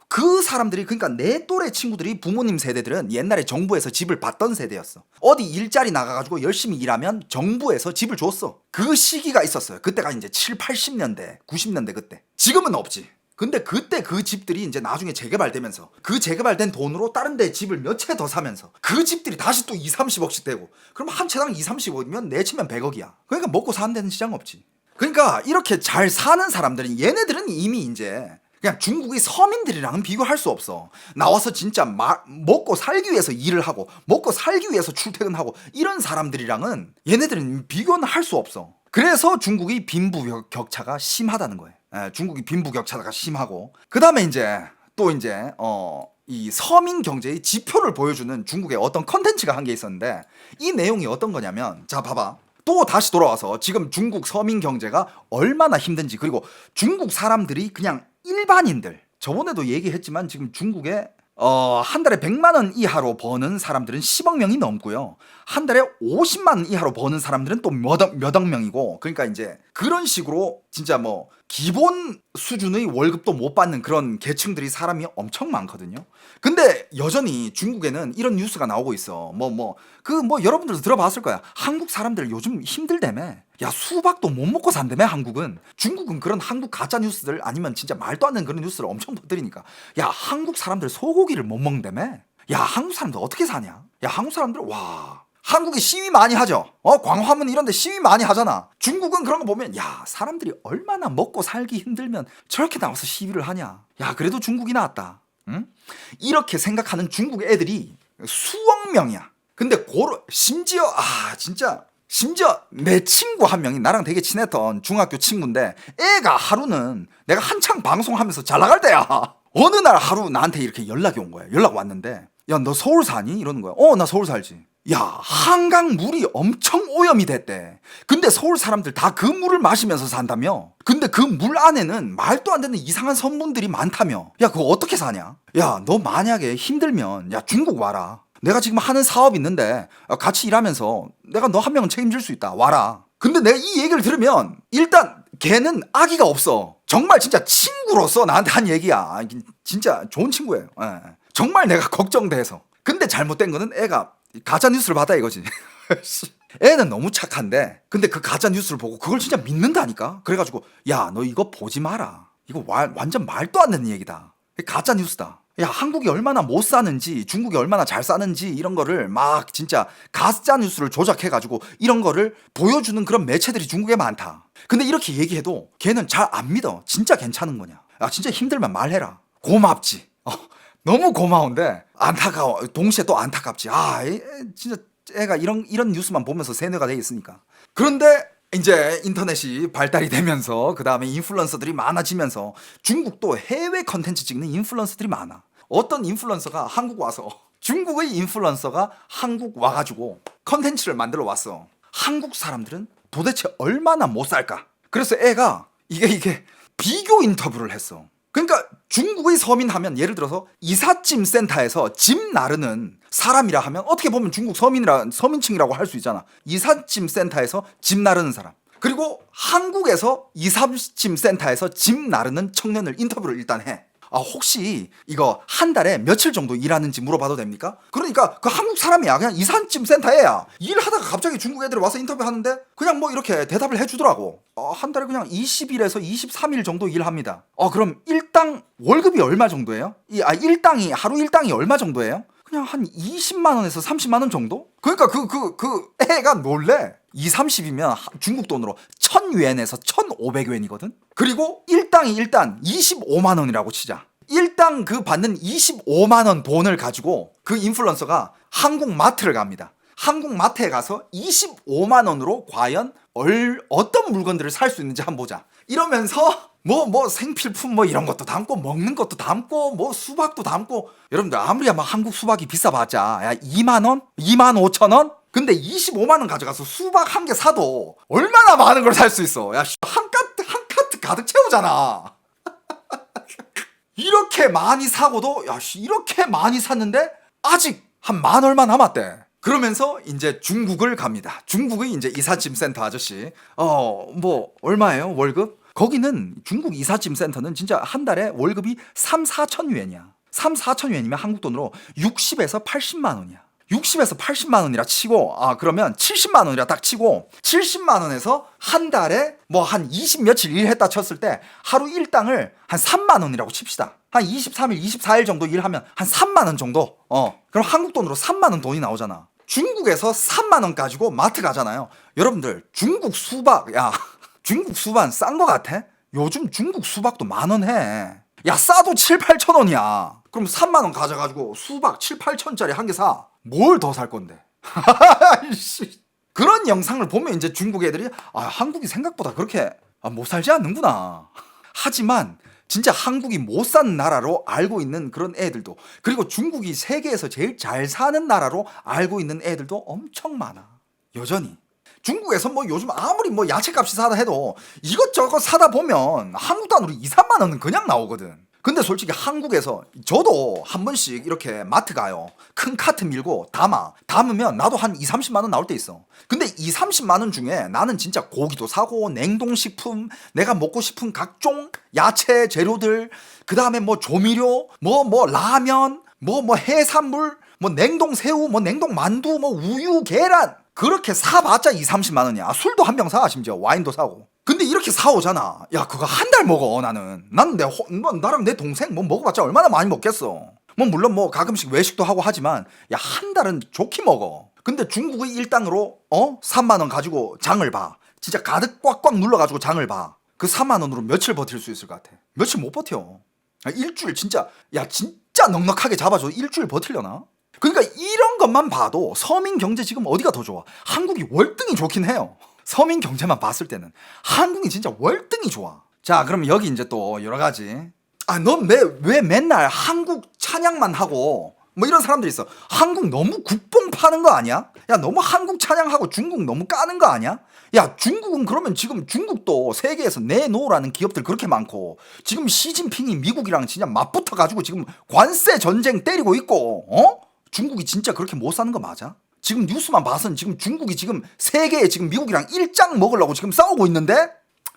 그 사람들이 그러니까 내 또래 친구들이 부모님 세대들은 옛날에 정부에서 집을 받던 세대였어. 어디 일자리 나가가지고 열심히 일하면 정부에서 집을 줬어. 그 시기가 있었어요. 그때가 이제 7, 80년대, 90년대 그때. 지금은 없지. 근데 그때 그 집들이 이제 나중에 재개발되면서 그 재개발된 돈으로 다른 데 집을 몇 채 더 사면서 그 집들이 다시 또 2, 30억씩 되고 그럼 한 채당 2, 30억이면 네 채면 100억이야. 그러니까 먹고 사는 데는 시장 없지. 그러니까 이렇게 잘 사는 사람들은 얘네들은 이미 이제 그냥 중국의 서민들이랑은 비교할 수 없어. 나와서 진짜 먹고 살기 위해서 일을 하고 먹고 살기 위해서 출퇴근하고 이런 사람들이랑은 얘네들은 비교는 할 수 없어. 그래서 중국의 빈부격차가 심하다는 거예요. 중국이 빈부격차가 심하고 그 다음에 이제 또 이제 이 서민 경제의 지표를 보여주는 중국의 어떤 컨텐츠가 한 게 있었는데 이 내용이 어떤 거냐면 자 봐봐. 또 다시 돌아와서 지금 중국 서민 경제가 얼마나 힘든지 그리고 중국 사람들이 그냥 일반인들 저번에도 얘기했지만 지금 중국에 한 달에 100만 원 이하로 버는 사람들은 10억 명이 넘고요. 한 달에 50만 원 이하로 버는 사람들은 또 몇억 명이고 그러니까 이제 그런 식으로 진짜 뭐 기본 수준의 월급도 못 받는 그런 계층들이 사람이 엄청 많거든요. 근데 여전히 중국에는 이런 뉴스가 나오고 있어. 여러분들도 들어봤을 거야. 한국 사람들 요즘 힘들다며. 야, 수박도 못 먹고 산다며, 한국은. 중국은 그런 한국 가짜 뉴스들 아니면 진짜 말도 안 되는 그런 뉴스를 엄청 퍼뜨리니까. 야, 한국 사람들 소고기를 못 먹는다며. 야, 한국 사람들 어떻게 사냐? 야, 한국 사람들, 와. 한국이 시위 많이 하죠. 광화문 이런 데 시위 많이 하잖아. 중국은 그런 거 보면 야, 사람들이 얼마나 먹고 살기 힘들면 저렇게 나와서 시위를 하냐. 야, 그래도 중국이 나았다. 응? 이렇게 생각하는 중국 애들이 수억 명이야. 근데 심지어 내 친구 한 명이 나랑 되게 친했던 중학교 친구인데 애가 하루는 내가 한창 방송하면서 잘 나갈 때야. 어느 날 하루 나한테 이렇게 연락이 온 거야. 연락 왔는데 야, 너 서울 사니? 이러는 거야. 나 서울 살지. 야, 한강 물이 엄청 오염이 됐대. 근데 서울 사람들 다 그 물을 마시면서 산다며. 근데 그 물 안에는 말도 안 되는 이상한 성분들이 많다며. 야, 그거 어떻게 사냐? 야, 너 만약에 힘들면 야, 중국 와라. 내가 지금 하는 사업 있는데 같이 일하면서 내가 너 한 명은 책임질 수 있다. 와라. 근데 내가 이 얘기를 들으면 일단 걔는 악의가 없어. 정말 진짜 친구로서 나한테 한 얘기야. 진짜 좋은 친구예요. 정말 내가 걱정돼서. 근데 잘못된 거는 애가 가짜 뉴스를 받아 이거지. 애는 너무 착한데 근데 그 가짜 뉴스를 보고 그걸 진짜 믿는다니까. 그래가지고 야, 너 이거 보지 마라. 이거 완전 말도 안 되는 얘기다. 가짜 뉴스다. 야, 한국이 얼마나 못 사는지 중국이 얼마나 잘 사는지 이런 거를 막 진짜 가짜 뉴스를 조작해가지고 이런 거를 보여주는 그런 매체들이 중국에 많다. 근데 이렇게 얘기해도 걔는 잘 안 믿어. 진짜 괜찮은 거냐. 야, 진짜 힘들면 말해라. 고맙지. 너무 고마운데 안타까워. 동시에 또 안타깝지. 진짜 애가 이런 뉴스만 보면서 세뇌가 돼 있으니까. 그런데 이제 인터넷이 발달이 되면서 그 다음에 인플루언서들이 많아지면서 중국도 해외 컨텐츠 찍는 인플루언서들이 많아. 어떤 인플루언서가 한국 와서 중국의 인플루언서가 한국 와가지고 컨텐츠를 만들어 왔어. 한국 사람들은 도대체 얼마나 못 살까? 그래서 애가 이게 비교 인터뷰를 했어. 그러니까 중국의 서민 하면 예를 들어서 이삿짐 센터에서 짐 나르는 사람이라 하면 어떻게 보면 중국 서민층이라고 할 수 있잖아. 이삿짐 센터에서 짐 나르는 사람. 그리고 한국에서 이삿짐 센터에서 짐 나르는 청년을 인터뷰를 일단 해. 혹시 이거 한 달에 며칠 정도 일하는지 물어봐도 됩니까? 그러니까 그 한국 사람이야. 그냥 이삿짐 센터에야. 일하다가 갑자기 중국 애들이 와서 인터뷰하는데 그냥 뭐 이렇게 대답을 해주더라고. 한 달에 그냥 20일에서 23일 정도 일합니다. 그럼 일당 월급이 얼마 정도예요? 하루 일당이 얼마 정도예요? 그냥 한 20만 원에서 30만 원 정도? 그러니까 그 애가 놀래. 30이면 중국 돈으로 1000유엔에서 1500유엔이거든? 그리고 일당이 일단 25만 원이라고 치자. 일당 그 받는 25만 원 돈을 가지고 그 인플루언서가 한국 마트를 갑니다. 한국 마트에 가서 25만 원으로 과연 어떤 물건들을 살 수 있는지 한번 보자. 이러면서 뭐 생필품 뭐 이런 것도 담고 먹는 것도 담고 뭐 수박도 담고. 여러분들 아무리 막 한국 수박이 비싸봤자 야 2만 원? 2만 5천 원? 근데 25만 원 가져가서 수박 한 개 사도 얼마나 많은 걸 살 수 있어. 야, 한 카트 가득 채우잖아. 이렇게 많이 사고도 이렇게 많이 샀는데 아직 한 만 얼마 남았대. 그러면서 이제 중국을 갑니다. 중국의 이제 이삿짐 센터 아저씨. 뭐 얼마예요 월급? 거기는 중국 이삿짐 센터는 진짜 한 달에 월급이 3-4천 유엔이야. 3-4천 유엔이면 한국 돈으로 60에서 80만 원이야. 60에서 80만 원이라 치고 그러면 70만 원이라 딱 치고 70만 원에서 한 달에 뭐 한 20 며칠 일했다 쳤을 때 하루 일당을 한 3만 원이라고 칩시다. 한 23일, 24일 정도 일하면 한 3만 원 정도. 그럼 한국 돈으로 3만 원 돈이 나오잖아. 중국에서 3만 원 가지고 마트 가잖아요. 여러분들 중국 수박 중국 수박 싼 거 같아? 요즘 중국 수박도 10,000원 해. 야 싸도 7, 8천 원이야. 그럼 3만 원 가져가지고 수박 7, 8천짜리 한 개 사. 뭘 더 살 건데? 그런 영상을 보면 이제 중국 애들이 아 한국이 생각보다 그렇게 못 살지 않는구나. 하지만 진짜 한국이 못 사는 나라로 알고 있는 그런 애들도, 그리고 중국이 세계에서 제일 잘 사는 나라로 알고 있는 애들도 엄청 많아. 여전히 중국에서 뭐 요즘 아무리 뭐 야채값이 사다 해도 이것저것 사다 보면 한국 단으로 2, 3만 원은 그냥 나오거든. 근데 솔직히 한국에서 저도 한 번씩 이렇게 마트 가요. 큰 카트 밀고 담으면 나도 한 2, 30만 원 나올 때 있어. 근데 2, 30만 원 중에 나는 진짜 고기도 사고 냉동식품, 내가 먹고 싶은 각종 야채 재료들, 그 다음에 뭐 조미료, 뭐 라면, 뭐 해산물, 뭐 냉동 새우, 뭐 냉동 만두, 뭐 우유, 계란, 그렇게 사봤자 2, 30만 원이야. 술도 한 병 사, 심지어 와인도 사고. 근데 이렇게 사오잖아. 야 그거 한 달 먹어. 나는 나랑 내 동생 뭐 먹어봤자 얼마나 많이 먹겠어. 뭐 물론 뭐 가끔씩 외식도 하고 하지만 야 한 달은 좋게 먹어. 근데 중국의 일당으로 3만 원 가지고 장을 봐. 진짜 가득 꽉꽉 눌러가지고 장을 봐. 그 3만 원으로 며칠 버틸 수 있을 것 같아? 며칠 못 버텨. 일주일 진짜 넉넉하게 잡아줘. 일주일 버틸려나? 그러니까 이런 것만 봐도 서민 경제 지금 어디가 더 좋아? 한국이 월등히 좋긴 해요. 서민 경제만 봤을 때는 한국이 진짜 월등히 좋아. 자, 그럼 여기 이제 또 여러 가지. 넌 왜 맨날 한국 찬양만 하고 뭐 이런 사람들 있어. 한국 너무 국뽕 파는 거 아니야? 야, 너무 한국 찬양하고 중국 너무 까는 거 아니야? 야, 중국은 그러면 지금 중국도 세계에서 내놓으라는 기업들 그렇게 많고 지금 시진핑이 미국이랑 진짜 맞붙어 가지고 지금 관세 전쟁 때리고 있고 중국이 진짜 그렇게 못 사는 거 맞아? 지금 뉴스만 봐서는 지금 중국이 지금 세계에 지금 미국이랑 일장 먹으려고 지금 싸우고 있는데?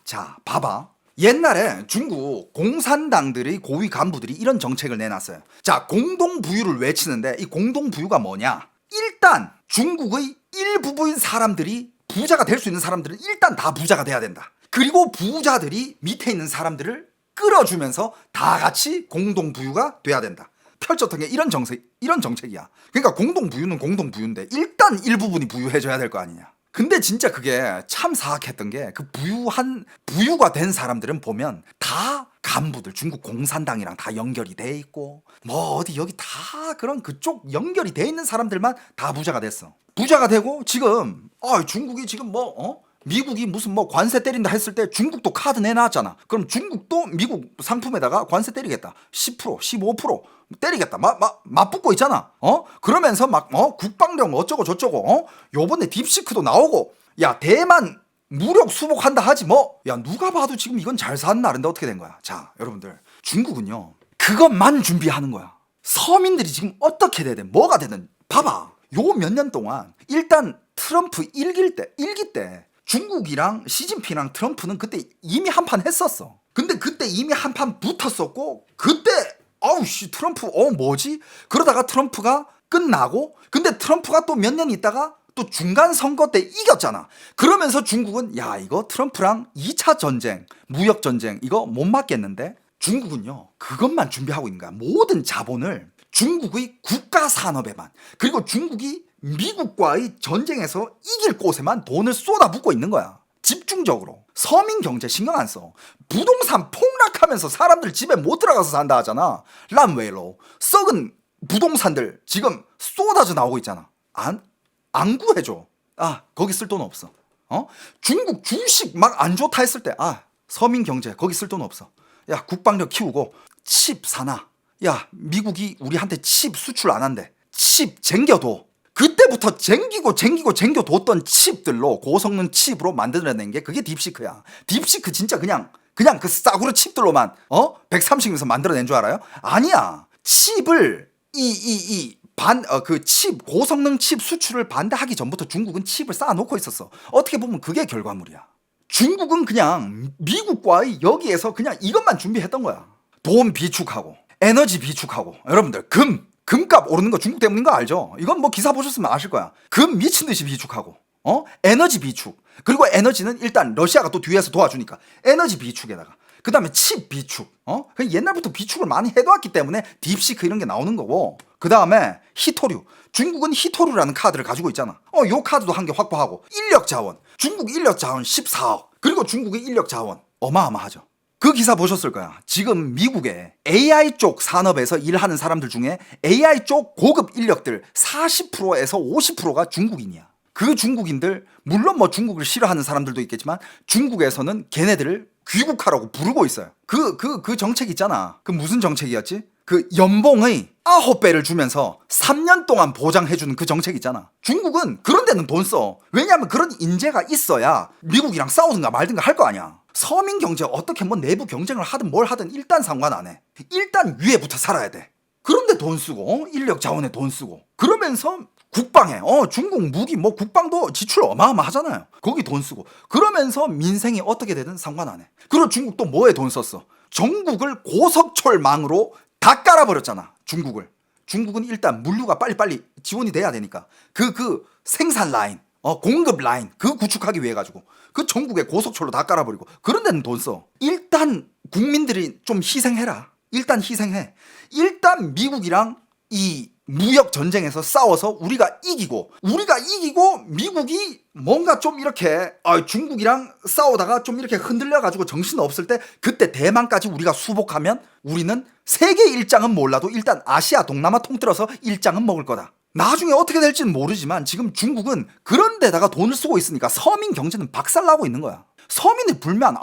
자, 봐봐. 옛날에 중국 공산당들의 고위 간부들이 이런 정책을 내놨어요. 자, 공동부유를 외치는데 이 공동부유가 뭐냐? 일단 중국의 일부분인 사람들이 부자가 될 수 있는 사람들은 일단 다 부자가 돼야 된다. 그리고 부자들이 밑에 있는 사람들을 끌어주면서 다 같이 공동부유가 돼야 된다. 펼쳤던 게 이런 정책이야. 그러니까 공동부유는 공동부유인데 일단 일부분이 부유해져야 될 거 아니냐. 근데 진짜 그게 참 사악했던 게 그 부유가 된 사람들은 보면 다 간부들, 중국 공산당이랑 다 연결이 돼 있고 뭐 어디 여기 다 그런 그쪽 연결이 돼 있는 사람들만 다 부자가 됐어. 부자가 되고 지금 중국이 지금 미국이 무슨 뭐 관세 때린다 했을 때 중국도 카드 내놨잖아. 그럼 중국도 미국 상품에다가 관세 때리겠다. 10%, 15% 때리겠다. 맞붙고 있잖아. 그러면서 국방령 어쩌고 저쩌고 요번에 딥시크도 나오고 야 대만 무력 수복한다 하지 뭐. 야 누가 봐도 지금 이건 잘 사는 나라인데 어떻게 된 거야. 자 여러분들 중국은요 그것만 준비하는 거야. 서민들이 지금 어떻게 되든 뭐가 되든 봐봐. 요 몇 년 동안 일단 트럼프 1기 때 중국이랑 시진핑이랑 트럼프는 그때 이미 한판 했었어. 근데 그때 이미 한판 붙었었고 그때 트럼프 뭐지? 그러다가 트럼프가 끝나고 근데 트럼프가 또 몇 년 있다가 또 중간 선거 때 이겼잖아. 그러면서 중국은 야 이거 트럼프랑 2차 전쟁 무역 전쟁 이거 못 막겠는데 중국은요 그것만 준비하고 있는 거야. 모든 자본을 중국의 국가 산업에만 그리고 중국이 미국과의 전쟁에서 이길 곳에만 돈을 쏟아붓고 있는 거야. 집중적으로. 서민 경제 신경 안 써. 부동산 폭락하면서 사람들 집에 못 들어가서 산다 하잖아. 란웨이로 썩은 부동산들 지금 쏟아져 나오고 있잖아. 안 구해줘. 거기 쓸 돈 없어. 중국 주식 막 안 좋다 했을 때 서민 경제 거기 쓸 돈 없어. 야 국방력 키우고 칩 사나. 야 미국이 우리한테 칩 수출 안 한대. 칩 쟁겨둬. 그때부터 쟁겨뒀던 칩들로 고성능 칩으로 만들어낸 게 그게 딥시크야. 딥시크 진짜 그냥 그 싸구려 칩들로만 130에서 만들어낸 줄 알아요? 아니야. 칩을 칩 고성능 칩 수출을 반대하기 전부터 중국은 칩을 쌓아놓고 있었어. 어떻게 보면 그게 결과물이야. 중국은 그냥 미국과의 여기에서 그냥 이것만 준비했던 거야. 돈 비축하고 에너지 비축하고 여러분들 금값 오르는 거 중국 때문인 거 알죠? 이건 뭐 기사 보셨으면 아실 거야. 금 미친 듯이 비축하고 에너지 비축. 그리고 에너지는 일단 러시아가 또 뒤에서 도와주니까 에너지 비축에다가 그 다음에 칩 비축. 옛날부터 비축을 많이 해놓았기 때문에 딥시크 이런 게 나오는 거고 그 다음에 히토류. 중국은 히토류라는 카드를 가지고 있잖아. 요 카드도 한 개 확보하고 인력 자원. 중국 인력 자원 14억. 그리고 중국의 인력 자원 어마어마하죠. 그 기사 보셨을 거야. 지금 미국의 AI 쪽 산업에서 일하는 사람들 중에 AI 쪽 고급 인력들 40%에서 50%가 중국인이야. 그 중국인들, 물론 뭐 중국을 싫어하는 사람들도 있겠지만 중국에서는 걔네들을 귀국하라고 부르고 있어요. 그 정책 있잖아. 그 무슨 정책이었지? 그 연봉의 9배를 주면서 3년 동안 보장해주는 그 정책 있잖아. 중국은 그런 데는 돈 써. 왜냐하면 그런 인재가 있어야 미국이랑 싸우든가 말든가 할 거 아니야. 서민 경제 어떻게 뭐 내부 경쟁을 하든 뭘 하든 일단 상관 안 해. 일단 위에부터 살아야 돼. 그런데 돈 쓰고 인력 자원에 돈 쓰고 그러면서 국방에 중국 무기 뭐 국방도 지출 어마어마하잖아요. 거기 돈 쓰고 그러면서 민생이 어떻게 되든 상관 안 해. 그리고 중국 또 뭐에 돈 썼어? 전국을 고속철망으로 다 깔아버렸잖아. 중국은 일단 물류가 빨리빨리 지원이 돼야 되니까 그 생산 라인 공급 라인 그 구축하기 위해 가지고 그 전국에 고속철로 다 깔아버리고 그런 데는 돈 써. 일단 국민들이 좀 희생해라. 일단 희생해. 일단 미국이랑 이 무역 전쟁에서 싸워서 우리가 이기고 미국이 뭔가 좀 이렇게 중국이랑 싸우다가 좀 이렇게 흔들려 가지고 정신 없을 때 그때 대만까지 우리가 수복하면 우리는 세계 일장은 몰라도 일단 아시아 동남아 통틀어서 일장은 먹을 거다. 나중에 어떻게 될지는 모르지만 지금 중국은 그런 데다가 돈을 쓰고 있으니까 서민 경제는 박살나고 있는 거야. 서민이 불면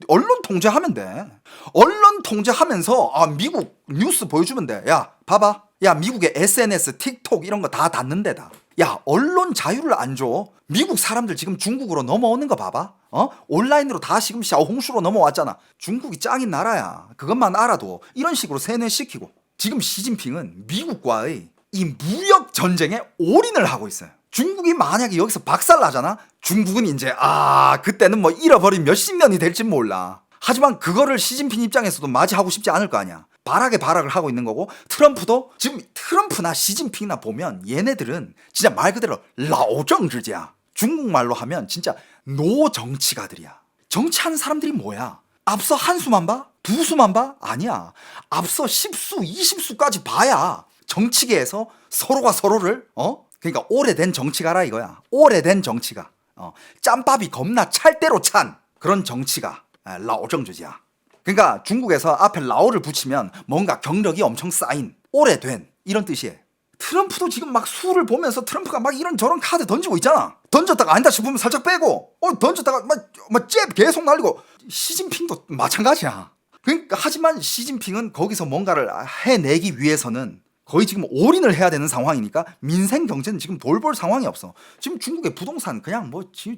언론 통제하면 돼. 언론 통제하면서 미국 뉴스 보여주면 돼. 야 봐봐. 야 미국의 SNS, 틱톡 이런 거 다 닫는 데다. 야 언론 자유를 안 줘. 미국 사람들 지금 중국으로 넘어오는 거 봐봐. 온라인으로 다 지금 샤오홍슈로 넘어왔잖아. 중국이 짱인 나라야. 그것만 알아도 이런 식으로 세뇌시키고 지금 시진핑은 미국과의 이 무역 전쟁에 올인을 하고 있어요. 중국이 만약에 여기서 박살나잖아. 중국은 이제 그때는 뭐 잃어버린 몇십 년이 될진 몰라. 하지만 그거를 시진핑 입장에서도 맞이하고 싶지 않을 거 아니야. 발악을 하고 있는 거고 트럼프도 지금 트럼프나 시진핑이나 보면 얘네들은 진짜 말 그대로 라오정治家. 중국말로 하면 진짜 노정치가들이야. 정치하는 사람들이 뭐야? 앞서 한 수만 봐? 두 수만 봐? 아니야. 앞서 10수, 20수까지 봐야 정치계에서 서로가 서로를 그러니까 오래된 정치가라 이거야. 오래된 정치가. 짬밥이 겁나 찰대로 찬 그런 정치가 라오정주지야. 그러니까 중국에서 앞에 라오를 붙이면 뭔가 경력이 엄청 쌓인 오래된 이런 뜻이에요. 트럼프도 지금 막 수를 보면서 트럼프가 막 이런저런 카드 던지고 있잖아. 던졌다가 아니다 싶으면 살짝 빼고 던졌다가 막 잽 계속 날리고. 시진핑도 마찬가지야. 그러니까 하지만 시진핑은 거기서 뭔가를 해내기 위해서는 거의 지금 올인을 해야 되는 상황이니까 민생 경제는 지금 돌볼 상황이 없어. 지금 중국의 부동산 그냥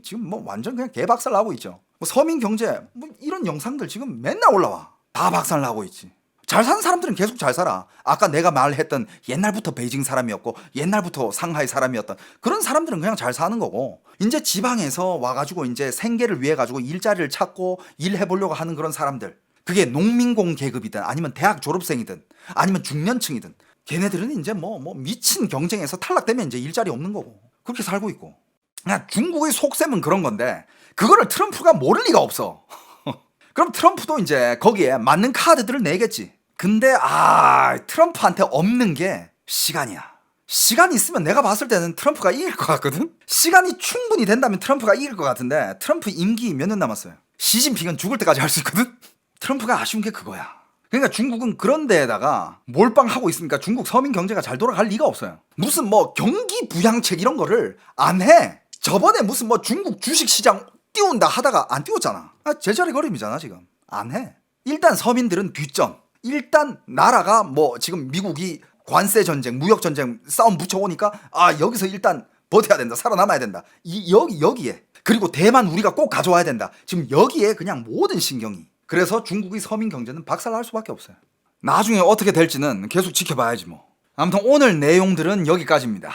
지금 완전 그냥 개박살 나고 있죠. 서민 경제 이런 영상들 지금 맨날 올라와. 다 박살 나고 있지. 잘 사는 사람들은 계속 잘 살아. 아까 내가 말했던 옛날부터 베이징 사람이었고 옛날부터 상하이 사람이었던 그런 사람들은 그냥 잘 사는 거고 이제 지방에서 와가지고 이제 생계를 위해 가지고 일자리를 찾고 일해보려고 하는 그런 사람들 그게 농민공 계급이든 아니면 대학 졸업생이든 아니면 중년층이든 걔네들은 이제 뭐 미친 경쟁에서 탈락되면 이제 일자리 없는 거고 그렇게 살고 있고. 그냥 중국의 속셈은 그런 건데 그거를 트럼프가 모를 리가 없어. 그럼 트럼프도 이제 거기에 맞는 카드들을 내겠지. 근데 트럼프한테 없는 게 시간이야. 시간이 있으면 내가 봤을 때는 트럼프가 이길 것 같거든. 시간이 충분히 된다면 트럼프가 이길 것 같은데 트럼프 임기 몇 년 남았어요. 시진핑은 죽을 때까지 할 수 있거든. 트럼프가 아쉬운 게 그거야. 그러니까 중국은 그런 데에다가 몰빵하고 있으니까 중국 서민 경제가 잘 돌아갈 리가 없어요. 무슨 경기 부양책 이런 거를 안 해. 저번에 무슨 중국 주식시장 띄운다 하다가 안 띄웠잖아. 제자리 걸음이잖아 지금. 안 해. 일단 서민들은 뒷전. 일단 나라가 지금 미국이 관세 전쟁, 무역 전쟁 싸움 붙여오니까 여기서 일단 버텨야 된다. 살아남아야 된다. 여기에. 그리고 대만 우리가 꼭 가져와야 된다. 지금 여기에 그냥 모든 신경이. 그래서 중국의 서민 경제는 박살날 수밖에 없어요. 나중에 어떻게 될지는 계속 지켜봐야지 뭐. 아무튼 오늘 내용들은 여기까지입니다.